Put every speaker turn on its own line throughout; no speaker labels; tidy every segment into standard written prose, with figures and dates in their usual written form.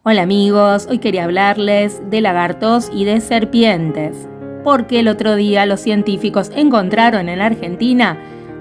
Hola amigos, hoy quería hablarles de lagartos y de serpientes, porque el otro día los científicos encontraron en Argentina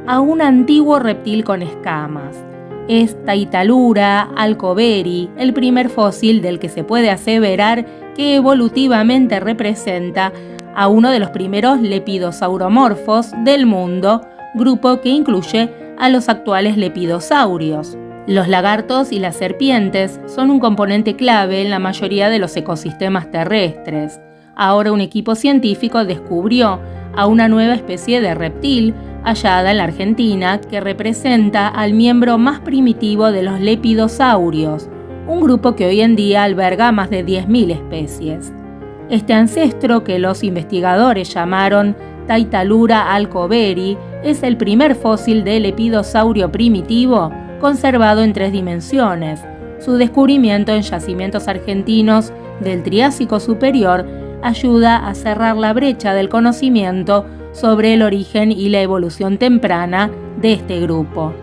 a un antiguo reptil con escamas. Es Taitalura alcoveri, el primer fósil del que se puede aseverar que evolutivamente representa a uno de los primeros lepidosauromorfos del mundo, grupo que incluye a los actuales lepidosaurios. Los lagartos y las serpientes son un componente clave en la mayoría de los ecosistemas terrestres. Ahora un equipo científico descubrió a una nueva especie de reptil hallada en la Argentina que representa al miembro más primitivo de los lepidosaurios, un grupo que hoy en día alberga más de 10.000 especies. Este ancestro, que los investigadores llamaron Taitalura alcoveri, es el primer fósil de lepidosaurio primitivo conservado en 3 dimensiones. Su descubrimiento en yacimientos argentinos del Triásico Superior ayuda a cerrar la brecha del conocimiento sobre el origen y la evolución temprana de este grupo.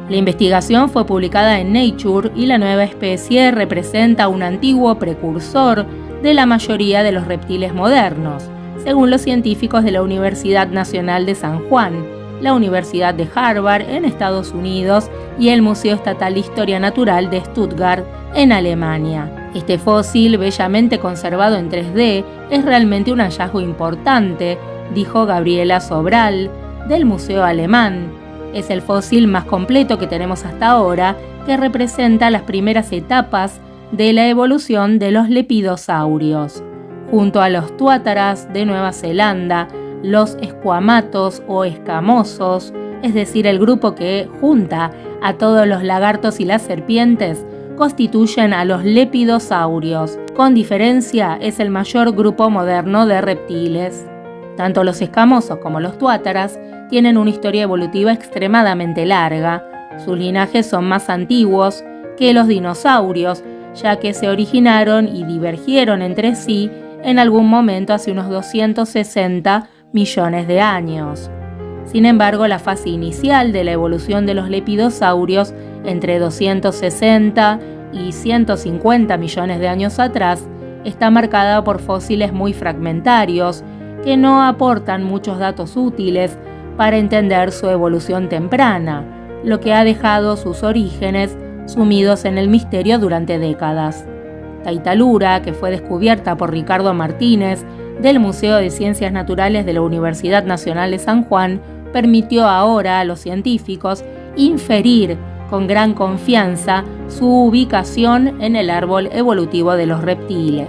La investigación fue publicada en Nature y la nueva especie representa un antiguo precursor de la mayoría de los reptiles modernos, según los científicos de la Universidad Nacional de San Juan, la Universidad de Harvard en Estados Unidos y el Museo Estatal de Historia Natural de Stuttgart en Alemania. Este fósil, bellamente conservado en 3D, es realmente un hallazgo importante, dijo Gabriela Sobral, del Museo Alemán. Es el fósil más completo que tenemos hasta ahora, que representa las primeras etapas de la evolución de los lepidosaurios. Junto a los tuátaras de Nueva Zelanda, los esquamatos o escamosos, es decir, el grupo que junta a todos los lagartos y las serpientes, constituyen a los lepidosaurios. Con diferencia, es el mayor grupo moderno de reptiles. Tanto los escamosos como los tuátaras tienen una historia evolutiva extremadamente larga. Sus linajes son más antiguos que los dinosaurios, ya que se originaron y divergieron entre sí en algún momento hace unos 260 millones de años. Sin embargo, la fase inicial de la evolución de los lepidosaurios, entre 260 y 150 millones de años atrás, está marcada por fósiles muy fragmentarios que no aportan muchos datos útiles para entender su evolución temprana, lo que ha dejado sus orígenes sumidos en el misterio durante décadas. Taitalura, que fue descubierta por Ricardo Martínez del Museo de Ciencias Naturales de la Universidad Nacional de San Juan, permitió ahora a los científicos inferir con gran confianza su ubicación en el árbol evolutivo de los reptiles.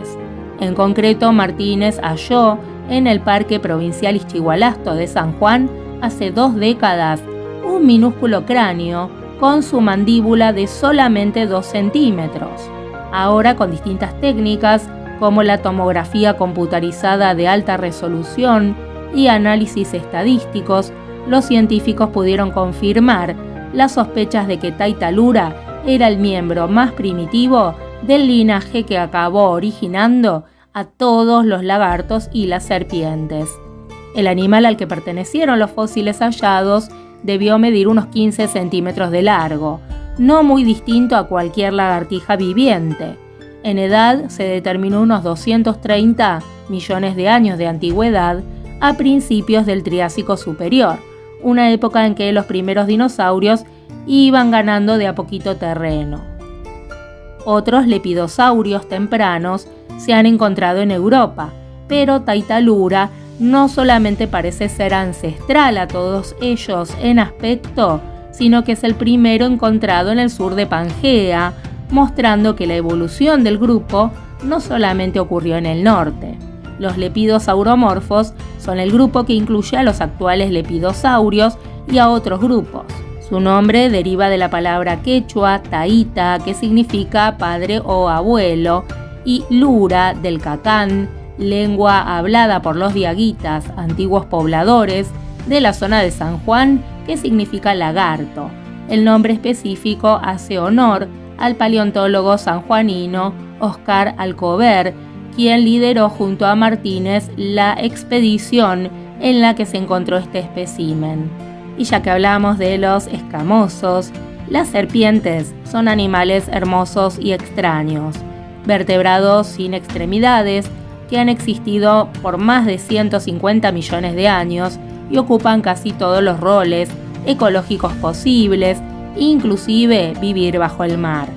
En concreto, Martínez halló en el Parque Provincial Ixtigualasto de San Juan hace 2 décadas un minúsculo cráneo con su mandíbula de solamente 2 centímetros. Ahora, con distintas técnicas como la tomografía computarizada de alta resolución y análisis estadísticos, los científicos pudieron confirmar las sospechas de que Taitalura era el miembro más primitivo del linaje que acabó originando a todos los lagartos y las serpientes. El animal al que pertenecieron los fósiles hallados debió medir unos 15 centímetros de largo, no muy distinto a cualquier lagartija viviente. En edad se determinó unos 230 millones de años de antigüedad a principios del Triásico Superior, una época en que los primeros dinosaurios iban ganando de a poquito terreno. Otros lepidosaurios tempranos se han encontrado en Europa, pero Taitalura no solamente parece ser ancestral a todos ellos en aspecto, sino que es el primero encontrado en el sur de Pangea, mostrando que la evolución del grupo no solamente ocurrió en el norte. Los lepidosauromorfos son el grupo que incluye a los actuales lepidosaurios y a otros grupos. Su nombre deriva de la palabra quechua taita, que significa padre o abuelo, y lura del cacán, lengua hablada por los diaguitas, antiguos pobladores de la zona de San Juan, que significa lagarto. El nombre específico hace honor al paleontólogo sanjuanino Oscar Alcover, quien lideró junto a Martínez la expedición en la que se encontró este espécimen. Y ya que hablamos de los escamosos, las serpientes son animales hermosos y extraños. vertebrados sin extremidades que han existido por más de 150 millones de años y ocupan casi todos los roles ecológicos posibles, inclusive vivir bajo el mar.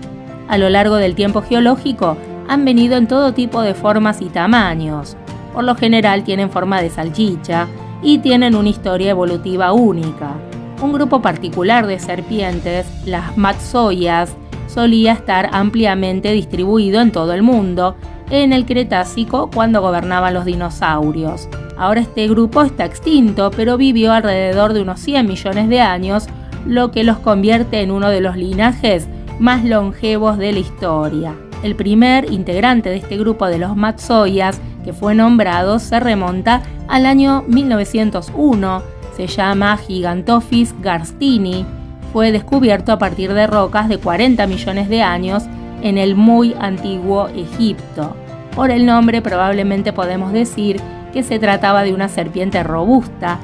A lo largo del tiempo geológico han venido en todo tipo de formas y tamaños. Por lo general tienen forma de salchicha y tienen una historia evolutiva única. Un grupo particular de serpientes, las Matsoias, solía estar ampliamente distribuido en todo el mundo en el Cretácico cuando gobernaban los dinosaurios. Ahora este grupo está extinto, pero vivió alrededor de unos 100 millones de años, lo que los convierte en uno de los linajes más longevos de la historia. El primer integrante de este grupo de los Matsoias que fue nombrado se remonta al año 1901, se llama Gigantophis garstini, fue descubierto a partir de rocas de 40 millones de años en el muy antiguo Egipto. Por el nombre probablemente podemos decir que se trataba de una serpiente robusta,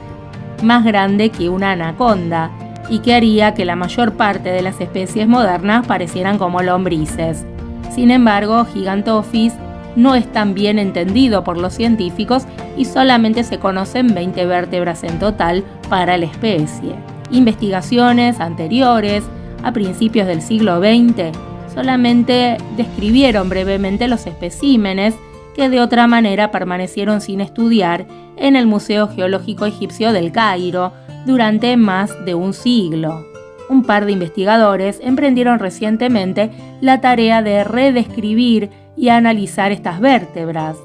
más grande que una anaconda, y que haría que la mayor parte de las especies modernas parecieran como lombrices. Sin embargo, Gigantophis no es tan bien entendido por los científicos y solamente se conocen 20 vértebras en total para la especie. Investigaciones anteriores, a principios del siglo XX, solamente describieron brevemente los especímenes que de otra manera permanecieron sin estudiar en el Museo Geológico Egipcio del Cairo durante más de un siglo. Un par de investigadores emprendieron recientemente la tarea de redescribir y analizar estas vértebras.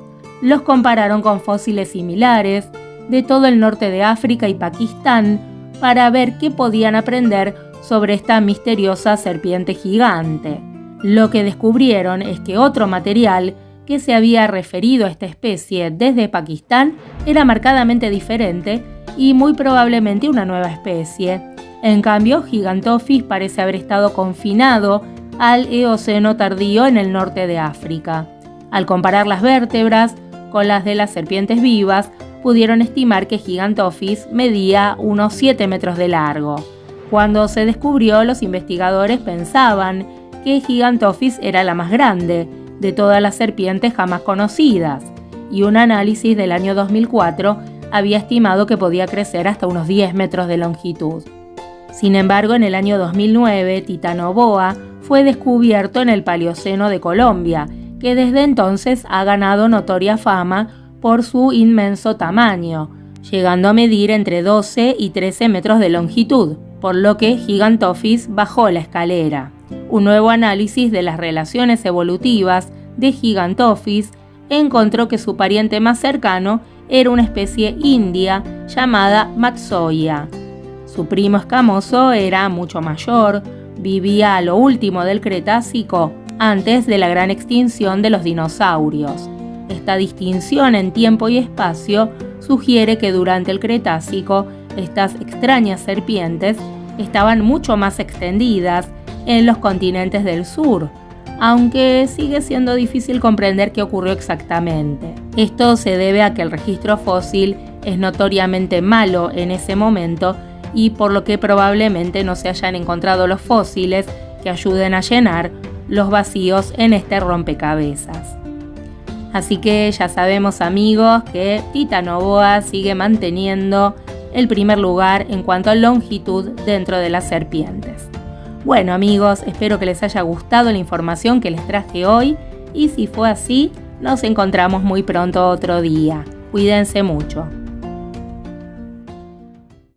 Los compararon con fósiles similares de todo el norte de África y Pakistán para ver qué podían aprender sobre esta misteriosa serpiente gigante. Lo que descubrieron es que otro material que se había referido a esta especie desde Pakistán era marcadamente diferente y muy probablemente una nueva especie. En cambio, Gigantophis parece haber estado confinado al Eoceno tardío en el norte de África. Al comparar las vértebras con las de las serpientes vivas, pudieron estimar que Gigantophis medía unos 7 metros de largo. Cuando se descubrió, los investigadores pensaban que Gigantophis era la más grande de todas las serpientes jamás conocidas, y un análisis del año 2004 había estimado que podía crecer hasta unos 10 metros de longitud. Sin embargo, en el año 2009, Titanoboa fue descubierto en el Paleoceno de Colombia, que desde entonces ha ganado notoria fama por su inmenso tamaño, llegando a medir entre 12 y 13 metros de longitud, por lo que Gigantophis bajó la escalera. Un nuevo análisis de las relaciones evolutivas de Gigantophis encontró que su pariente más cercano era una especie india llamada Matsoia. Su primo escamoso era mucho mayor, vivía a lo último del Cretácico, antes de la gran extinción de los dinosaurios. Esta distinción en tiempo y espacio sugiere que durante el Cretácico estas extrañas serpientes estaban mucho más extendidas en los continentes del sur, aunque sigue siendo difícil comprender qué ocurrió exactamente. Esto se debe a que el registro fósil es notoriamente malo en ese momento y por lo que probablemente no se hayan encontrado los fósiles que ayuden a llenar los vacíos en este rompecabezas. Así que ya sabemos, amigos, que Titanoboa sigue manteniendo el primer lugar en cuanto a longitud dentro de las serpientes. Bueno, amigos, espero que les haya gustado la información que les traje hoy y si fue así, nos encontramos muy pronto otro día. Cuídense mucho.